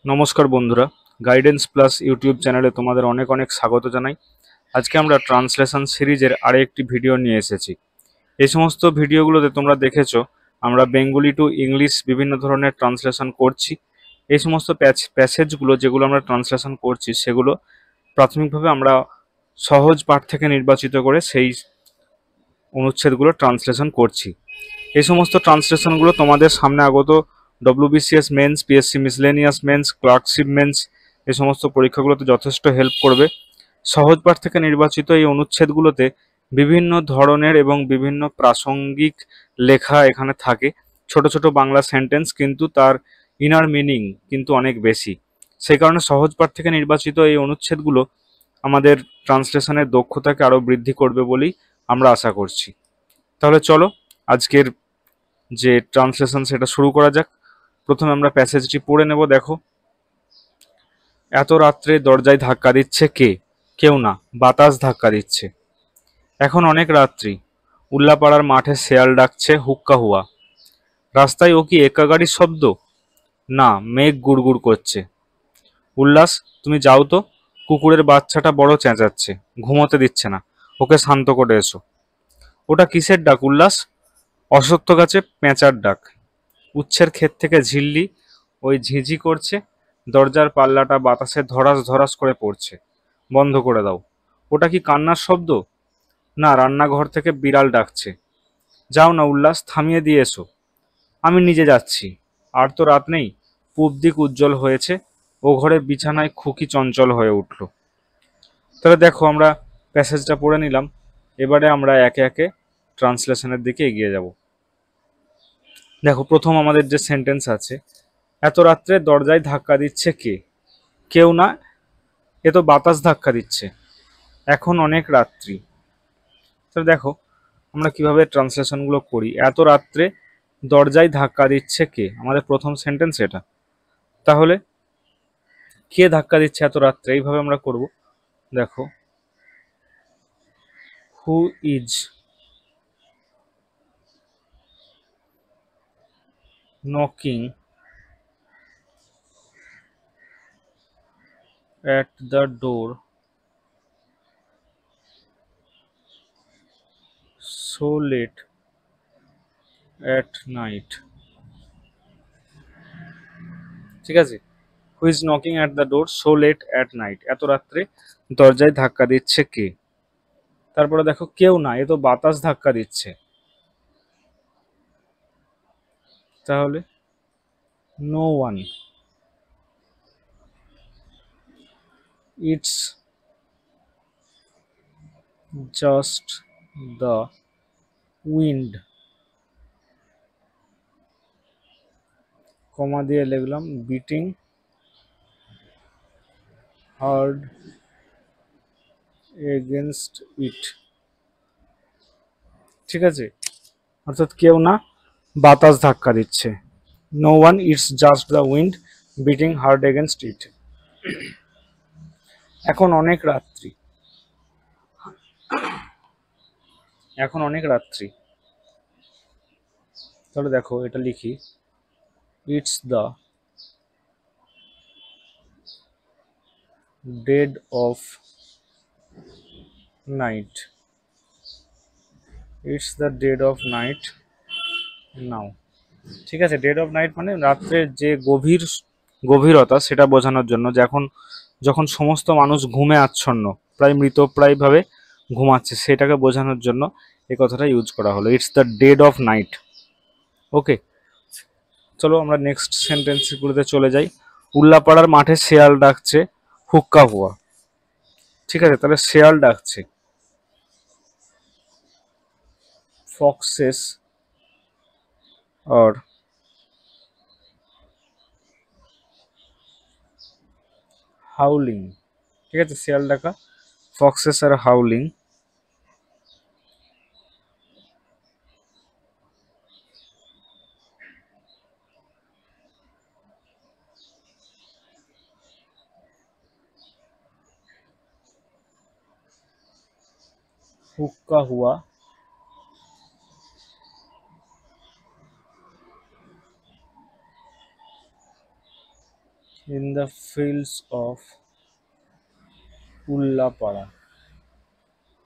নমস্কার বন্ধুরা, guidance plus YouTube চ্যানেলে তোমাদের অনেক অনেক স্বাগত জানাই। আজকে আমরা ট্রান্সলেশন সিরিজের আরেকটি ভিডিও নিয়ে এসেছি। এই সমস্ত ভিডিওগুলোতে তোমরা দেখেছো আমরা বেঙ্গলি টু ইংলিশ বিভিন্ন ধরনের ট্রান্সলেশন করছি। এই সমস্ত প্যাসেজগুলো যেগুলো আমরা ট্রান্সলেশন করছি সেগুলো প্রাথমিকভাবে আমরা সহজ পাঠ থেকে নির্বাচিত করে সেই অনুচ্ছেদগুলো ট্রান্সলেশন করছি। এই সমস্ত ট্রান্সলেশনগুলো তোমাদের সামনে আগত WBCS mains, PSC miscellaneous mains, clerkship mains এই সমস্ত পরীক্ষাগুলোতে যথেষ্ট হেল্প করবে। সহজ পাঠ থেকে নির্বাচিত এই অনুচ্ছেদগুলোতে বিভিন্ন ধরনের এবং বিভিন্ন প্রাসঙ্গিক লেখা এখানে থাকে। ছোট ছোট বাংলা সেন্টেন্স, কিন্তু তার ইনার মিনিং কিন্তু অনেক বেশি। সেই কারণে সহজ পাঠ থেকে নির্বাচিত এই অনুচ্ছেদগুলো আমাদের ট্রান্সলেশনের দক্ষতাকে আরও বৃদ্ধি করবে বলেই আমরা আশা করছি। তাহলে চলো আজকের যে ট্রান্সলেশন সেটা শুরু করা যাক। প্রথমে আমরা প্যাসেজটি পড়ে নেব। দেখো, এত রাত্রে দরজায় ধাক্কা দিচ্ছে কে? কেউ না, বাতাস ধাক্কা দিচ্ছে। এখন অনেক রাত্রি, উল্লাপাড়ার মাঠে শেয়াল ডাকছে হুক্কা হুয়া। রাস্তায় ও কি একা গাড়ির শব্দ? না, মেঘ গুড়গুড় করছে। উল্লাস, তুমি যাও তো, কুকুরের বাচ্চাটা বড় চেঁচাচ্ছে, ঘুমোতে দিচ্ছে না, ওকে শান্ত করে এসো। ওটা কিসের ডাক উল্লাস? অশ্বত্থ গাছে পেঁচার ডাক। উচ্ছের ক্ষেত থেকে ঝিল্লি ওই ঝিঝি করছে, দরজার পাল্লাটা বাতাসে ধরাস ধরাস করে পড়ছে। বন্ধ করে দাও। ওটা কি কান্নার শব্দ? না, রান্নাঘর থেকে বিড়াল ডাকছে। যাও না উল্লাস, থামিয়ে দিয়ে এসো। আমি নিজে যাচ্ছি। আর তো রাত নেই, পূব দিক উজ্জ্বল হয়েছে, ও ঘরে বিছানায় খুকি চঞ্চল হয়ে উঠল। তাহলে দেখো, আমরা প্যাসেজটা পড়ে নিলাম। এবারে আমরা একে একে ট্রান্সলেশনের দিকে এগিয়ে যাব। দেখো, প্রথম আমাদের যে সেন্টেন্স আছে, এত রাত্রে দরজায় ধাক্কা দিচ্ছে কে? কেউ না, এ তো বাতাস ধাক্কা দিচ্ছে। এখন অনেক রাত্রি। তো দেখো আমরা কিভাবে ট্রান্সলেশনগুলো করি। এত রাত্রে দরজায় ধাক্কা দিচ্ছে কে, আমাদের প্রথম সেন্টেন্স এটা। তাহলে কে ধাক্কা দিচ্ছে এত রাত্রে, এইভাবে আমরা করব। দেখো, who is knocking at the door so late at night? ঠিক আছে, who is knocking at the door so late at night, এত রাত্রে দরজায় ধাক্কা দিচ্ছে কে? তারপরে দেখো, কেউ না, এ তো বাতাস ধাক্কা দিচ্ছে। তাহলে no one, it's just the wind, comma দিয়ে লিখলাম বিটিং হার্ড এগেনস্ট ইট। ঠিক আছে, অর্থাৎ কেউ না, বাতাস ধাক্কা দিচ্ছে। No one, it's just the wind beating hard against it. এখন অনেক রাত্রি, এখন অনেক রাত্রি। তাহলে দেখো এটা লিখি, it's the dead of night, it's the dead of night now. ঠিক আছে, ডেড অফ নাইট মানে রাত্রের যে গভীরতা সেটা বোঝানোর জন্য, যখন যখন সমস্ত মানুষ ঘুমে আচ্ছন্ন, প্রায় মৃতপ্রায় ভাবে ঘুমাচ্ছে, সেটাকে বোঝানোর জন্য এই কথাটা ইউজ করা হলো, it's the dead of night. Okay, চলো আমরা নেক্সট সেন্টেন্সগুলোতে চলে যাই। উল্লাপাড়ার মাঠে শেয়াল ডাকছে হুক্কা হুয়া। ঠিক আছে, তাহলে শেয়াল ডাকছে। Foxes or হাউলিং। ঠিক আছে, শেয়াল ডাকা, ফক্সেস আর হাউলিং। হুক্কা হুয়া in the fields of Ullapara.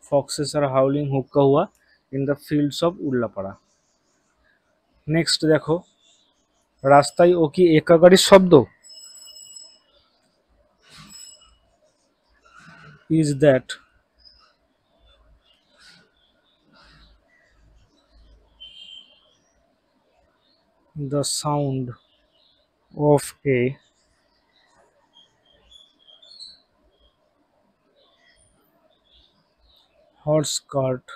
Foxes are howling hookah হুয়া in the fields of Ullapara. Next দেখো, রাস্তায় ও কি একা গাড়ির শব্দ? is that the sound of a horse cart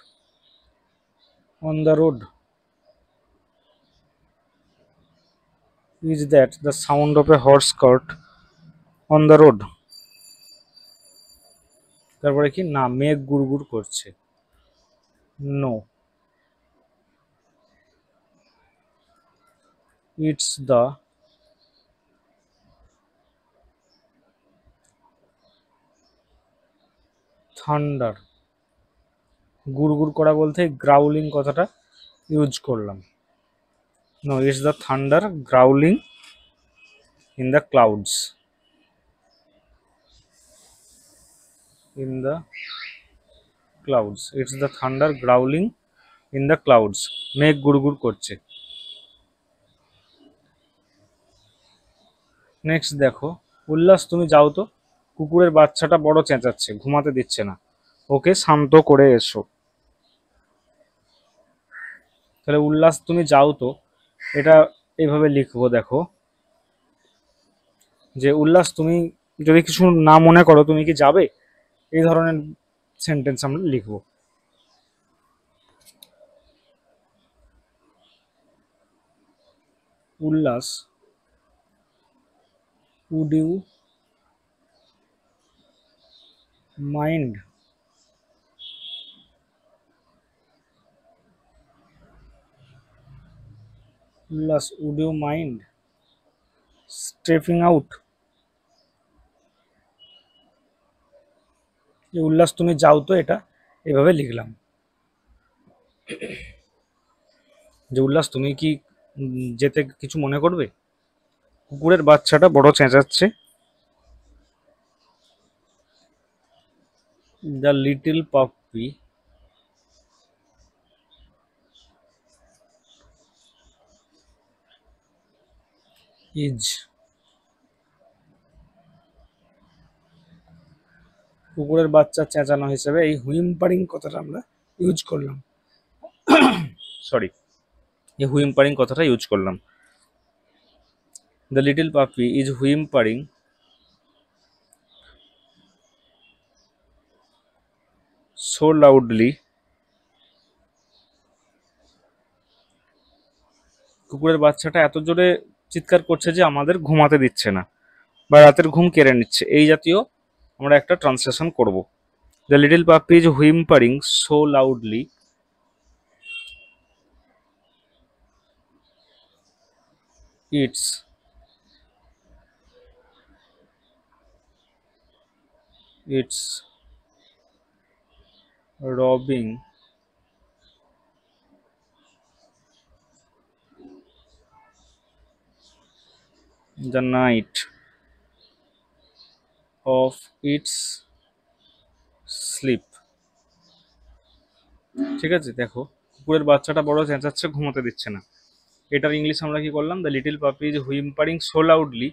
on the road? Is that the sound of a horse cart on the road? তারপরে কি না, মেঘ গুড়গুড় করছে। No, it's the thunder. গুড়গুড় করা বলতে গ্রাউলিং কথাটা ইউজ করলাম। No, it's the thunder growling in the clouds. In the clouds, it's the thunder growling in the clouds. মেঘ গুড়গুড় করছে। নেক্সট দেখো, উল্লাস তুমি যাও তো, কুকুরের বাচ্চাটা বড় চেঁচাচ্ছে, ঘুমাতে দিচ্ছে না, ওকে শান্ত করে এসো। তাহলে উল্লাস তুমি যাও তো, এটা এইভাবে লিখবো। দেখো যে উল্লাস তুমি যদি কিছু না মনে করো, তুমি কি যাবে, এই ধরনের সেন্টেন্স আমরা লিখবো। উল্লাস, would you mind উল্লাস would you mind stepping out? যে উল্লাস তুমি যাও তো, এটা এভাবে লিখলাম যে উল্লাস তুমি কি যেতে কিছু মনে করবে, কুকুরের বাচ্চাটা বড় চেঁচাচ্ছে। দ্য লিটল পাপি ইজ, কুকুরের বাচ্চা চেঁচানো হিসেবে এই হুইম্পারিং কথাটা আমরা ইউজ করলাম। সরি, এই হুইম্পারিং কথাটা ইউজ করলাম। The little puppy is হুইম্পারিং so loudly, কুকুরের বাচ্চাটা এত জোরে চিৎকার করছে যে আমাদের ঘুমাতে দিচ্ছে না বা রাতের ঘুম কেড়ে নিচ্ছে, এই জাতীয় আমরা একটা ট্রান্সলেশন করব। The little puppy is whimpering so loudly it's it's robbing the night of its sleep. ঠিক আছে, দেখো কুকুরের বাচ্চাটা বড় চেঁচাচ্ছে, ঘুমোতে দিচ্ছে না, এটার ইংলিশ আমরা কি করলাম, the little puppy is whimpering so loudly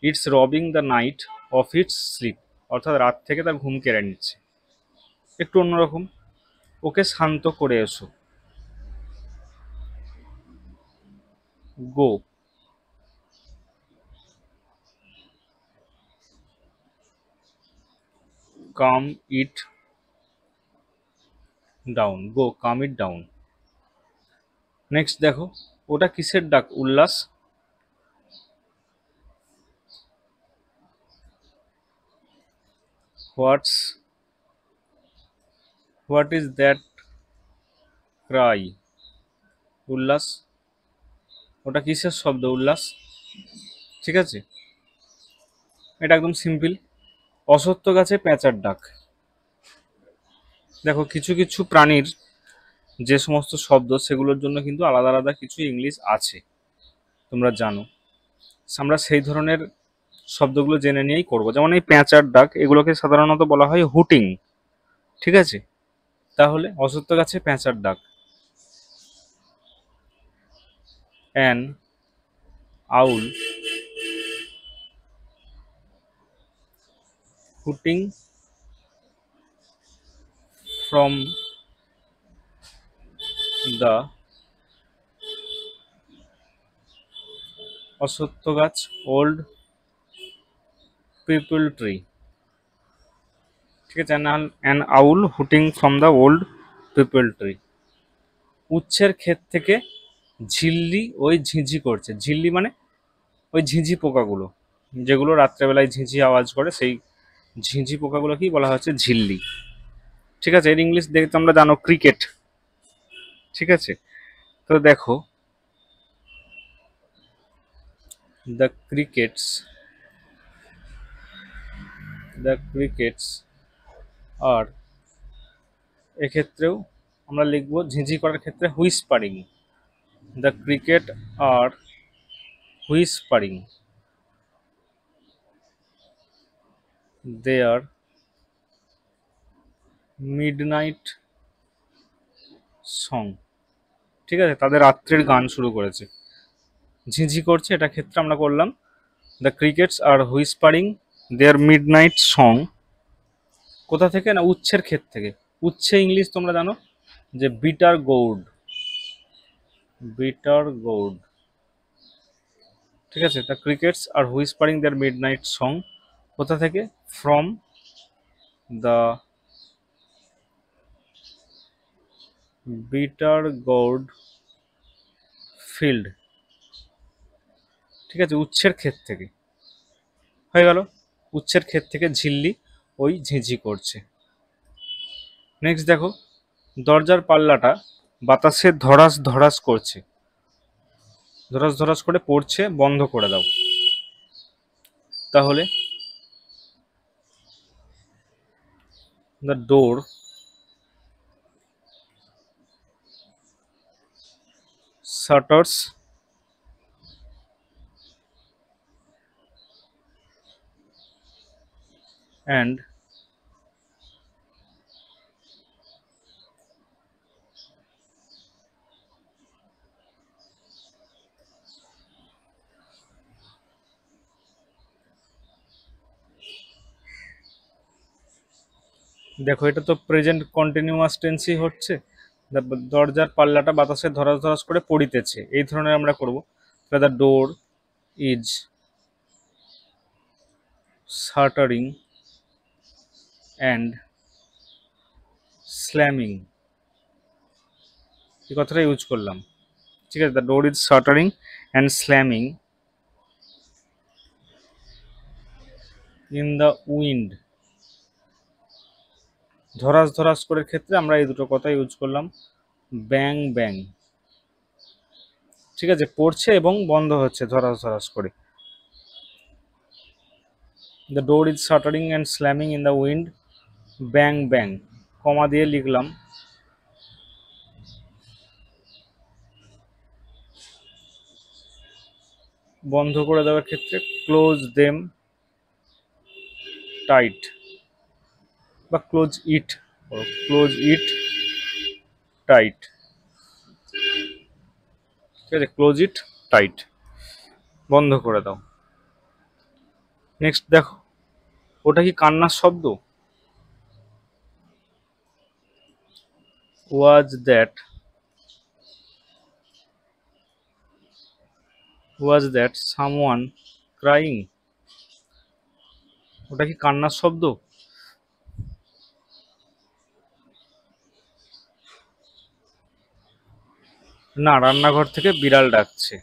it's robbing the night of its sleep, অর্থাৎ রাত থেকে তার ঘুম কেড়ে নিচ্ছে। একটু অন্যরকম, ওকে শান্ত করে এসো। Go, calm it down, go calm it down. Next দেখো, ওটা কিসের ডাক উল্লাস? হোয়াট ইজ দ্যাট ক্রাই উল্লাস? ওটা কিসের শব্দ উল্লাস? ঠিক আছে, এটা একদম সিম্পল, অসত্য গাছে পেঁচার ডাক। দেখো কিছু কিছু প্রাণীর যে সমস্ত শব্দ, সেগুলোর জন্য কিন্তু আলাদা আলাদা কিছু ইংলিশ আছে, তোমরা জানো। আমরা সেই ধরনের শব্দগুলো জেনে নিয়েই করব। যেমন এই পেঁচার ডাক, এগুলোকে সাধারণত বলা হয় হুটিং। ঠিক আছে, তাহলে অশ্বত্থ গাছে পেঁচার ডাক। An owl hooting from the ashwattha gachh old peepal tree. ঠিক আছে, an owl hooting from the old peepal tree. উচ্ছের ক্ষেত থেকে ঝিল্লি ওই ঝিঁঝি করছে। ঝিল্লি মানে ওই ঝিঁঝি পোকাগুলো, যেগুলো রাত্রেবেলায় ঝিঁঝি আওয়াজ করে, সেই ঝিঁঝি পোকাগুলোকেই বলা হচ্ছে ঝিল্লি। ঠিক আছে, এর ইংলিশ দেখতে আমরা জানো ক্রিকেট। ঠিক আছে, তো দেখো the crickets, the crickets are, এক্ষেত্রেও আমরা লিখবো ঝিঁঝি করার ক্ষেত্রে whispering. The cricket are whispering their midnight song. ঠিক আছে, তাদের রাত্রের গান শুরু করেছে, ঝিঁঝি করছে, এটা ক্ষেত্রে আমরা করলাম the crickets are whispering their midnight song. কোথা থেকে না, উচ্ছের ক্ষেত থেকে। উচ্ছে ইংলিশ তোমরা জানো যে বিটার গোর্ড, বিটার গোর্ড। ঠিক আছে, the crickets are whispering their midnight song কোথা থেকে, from the bitter gourd field. ঠিক আছে, উচ্ছের ক্ষেত থেকে হয়ে গেল, উচ্ছের ক্ষেত থেকে ঝিল্লি ওই ঝিঁঝি করছে। নেক্সট দেখো, দরজার পাল্লাটা বাতাসে ধড়াস ধড়াস করছে। ধড়াস ধড়াস করে পড়ছে, বন্ধ করে দাও। তাহলে দ্য ডোর শাটার্স অ্যান্ড দেখো, এটা তো প্রেজেন্ট কন্টিনিউয়াস টেন্সই হচ্ছে। দরজার পাল্লাটা বাতাসে ধরাস ধরাস করে পড়িতেছে, এই ধরনের আমরা করব। The door is shuttering and slamming, এই কথাটা ইউজ করলাম। ঠিক আছে, the door is shuttering and slamming in the wind. ধরাস ধরাস করে ক্ষেত্রে আমরা এই দুটো কথা ইউজ করলাম, ব্যাং ব্যাং। ঠিক আছে, পড়ছে এবং বন্ধ হচ্ছে ধরাস ধরাস করে। The door is shuttering and slamming in the wind bang bang, comma দিয়ে লিখলাম। বন্ধ করে দেওয়ার ক্ষেত্রে ক্লোজ দেম টাইট, বা close it, close it tight. ঠিক আছে, ক্লোজ ইট টাইট, বন্ধ করে দাও। নেক্সট দেখো, ওটা কি কান্নার শব্দ? Was that, was that someone crying? ওটা কি কান্নার শব্দ? না, রান্নাঘর থেকে বিড়াল ডাকছে।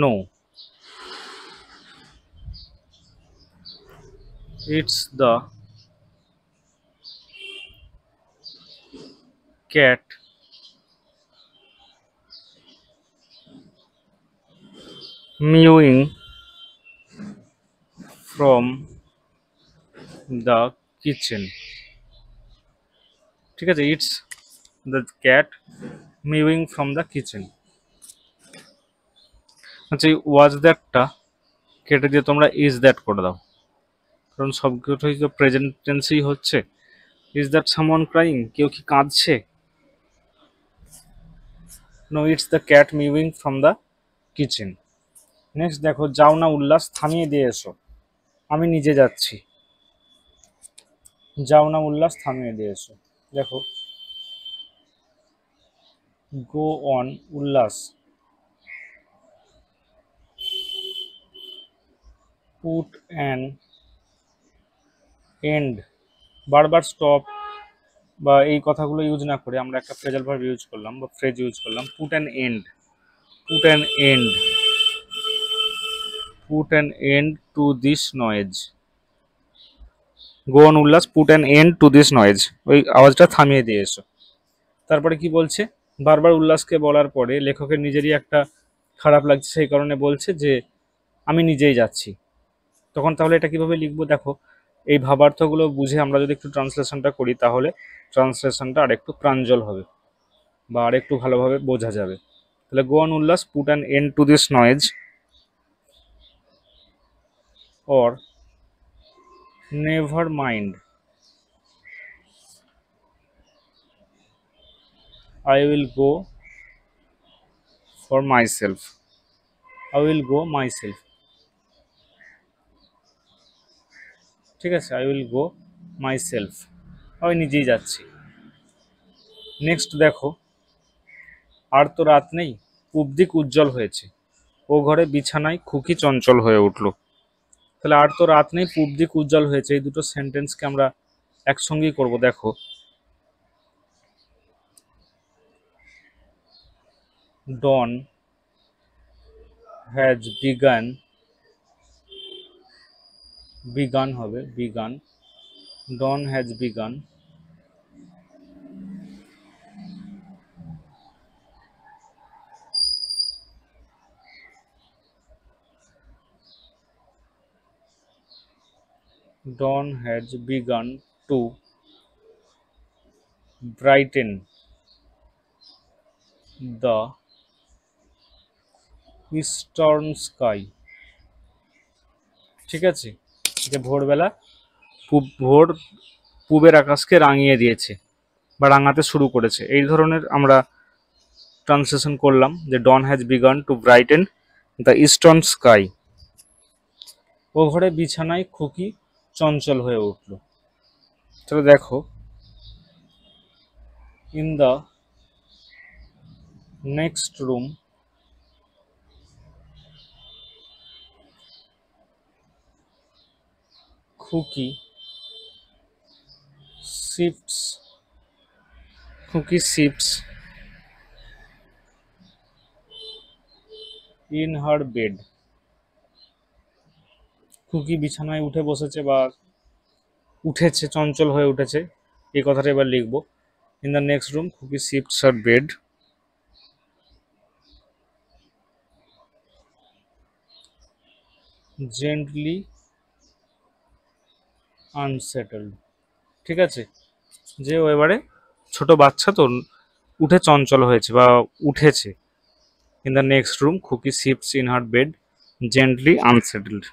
No, it's the cat mewing from the kitchen. ঠিক আছে, it's the cat mewing from the kitchen. আচ্ছা, এই ওয়াজ দ্যাটটা কেটে দিয়ে তোমরা ইজ দ্যাট করে দাও, কারণ সবকিছুই তো প্রেজেন্ট টেন্সই হচ্ছে। ইজ দ্যাট সামওয়ান ক্রাইং, কেউ কি কাঁদছে? No, it's the cat mewing from the kitchen. Next দেখো, যাও না উল্লাস, থামিয়ে দিয়ে এসো। আমি নিজে যাচ্ছি। যাও না উল্লাস, থামিয়ে দিয়ে এসো। দেখো, গো অন উল্লাস, পুট অ্যান এন্ড, বারবার স্টপ বা এই কথাগুলো ইউজ না করে আমরা একটা ফ্রেজাল ভার্ব ইউজ করলাম বা ফ্রেজ ইউজ করলাম, put an end. Put an end, put an end to this noise. Go on উল্লাস, put an end to this noise, ওই আওয়াজটা থামিয়ে দিয়ে এসো। তারপরে কি বলছে, বারবার উল্লাসকে বলার পরে লেখকের নিজেরই একটা খারাপ লাগছে, সেই কারণে বলছে যে আমি নিজেই যাচ্ছি। তখন তাহলে এটা কিভাবে লিখবো, দেখো এই ভাবার্থগুলো বুঝে আমরা যদি একটু ট্রান্সলেশনটা করি তাহলে ট্রান্সলেশনটা আরেকটু প্রাঞ্জল হবে বা আরেকটু ভালোভাবে বোঝা যাবে। তাহলে গো অন উল্লাস, put an end to this noise, or never mind, I will go for myself. I will go myself. ঠিক আছে, I will go myself, আমি নিজেই যাচ্ছি। নেক্সট দেখো, আর তো রাত নেই, পূব দিক উজ্জ্বল হয়েছে, ও ঘরে বিছানায় খুকি চঞ্চল হয়ে উঠলো। তাহলে আর তো রাত নেই, পূব দিক উজ্জ্বল হয়েছে, এই দুটো সেন্টেন্সকে আমরা একসঙ্গেই করব। দেখো, ডন হ্যাজ বিগান, বিগান হবে begun, dawn has begun dawn has begun to brighten the eastern sky. ঠিক আছে, যে ভোরবেলা ভোর পূবের আকাশকে রাঙিয়ে দিয়েছে বা রাঙাতে শুরু করেছে, এই ধরনের আমরা ট্রান্সলেশন করলাম যে dawn has begun to brighten the eastern sky. ও ঘরে বিছানায় খুকি চঞ্চল হয়ে উঠল। তাহলে দেখো, in the next room khuki shifts in her bed. খুকি বিছানায় উঠে বসেছে বা উঠেছে, চঞ্চল হয়ে উঠেছে, এই কথাটা এবার লিখবো। In the next room khuki shifts her bed gently unsettled. ঠিক আছে, যে ও এবারে ছোট বাচ্চা তো উঠে চঞ্চল হয়েছে বা উঠেছে। In the next room khuki shifts in her bed gently unsettled.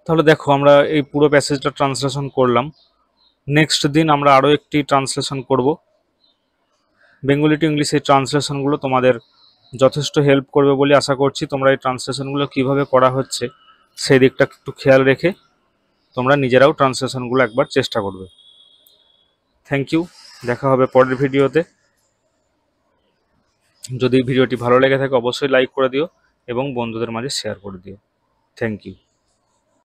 তাহলে দেখো, আমরা এই পুরো প্যাসেজটা ট্রান্সলেশন করলাম। নেক্সট দিন আমরা আরও একটি ট্রান্সলেশন করব বেঙ্গলি টু ইংলিশ। এই ট্রান্সলেশনগুলো তোমাদের যথেষ্ট হেল্প করবে বলে আশা করছি। তোমরা এই ট্রান্সলেশনগুলো কিভাবে করা হচ্ছে সেই দিকটা একটু খেয়াল রেখে তোমরা নিজেরাও ট্রান্সলেশনগুলো একবার চেষ্টা করবে। থ্যাংক ইউ, দেখা হবে পরের ভিডিওতে। যদি ভিডিওটি ভালো লেগে থাকে অবশ্যই লাইক করে দিও এবং বন্ধুদের মাঝে শেয়ার করে দিও। Thank you.